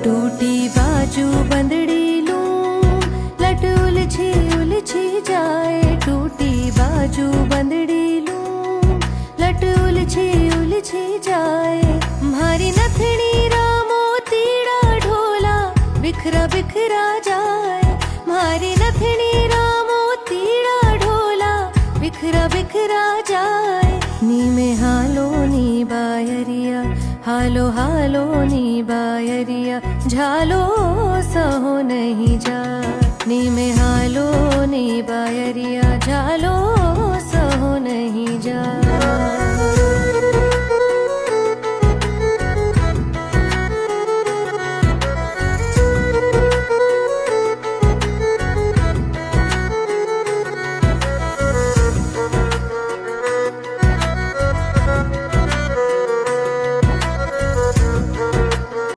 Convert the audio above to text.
टूटी बाजू बंदड़ी लूं, लट उलझी उलझी जाए। टूटी बाजू बंदड़ी लूं, लट उलझी उलझी जाए। म्हारी नथनी रामो तीड़ा ढोला, बिखरा बिखरा जाए। म्हारी नथनी रामो तीड़ा ढोला, बिखरा बिखरा जाए। नी में हालो नी बायरिया, हालो हालो नी बायरिया, झालो सहो नहीं जा। नी में हालो नी बायरिया, झालो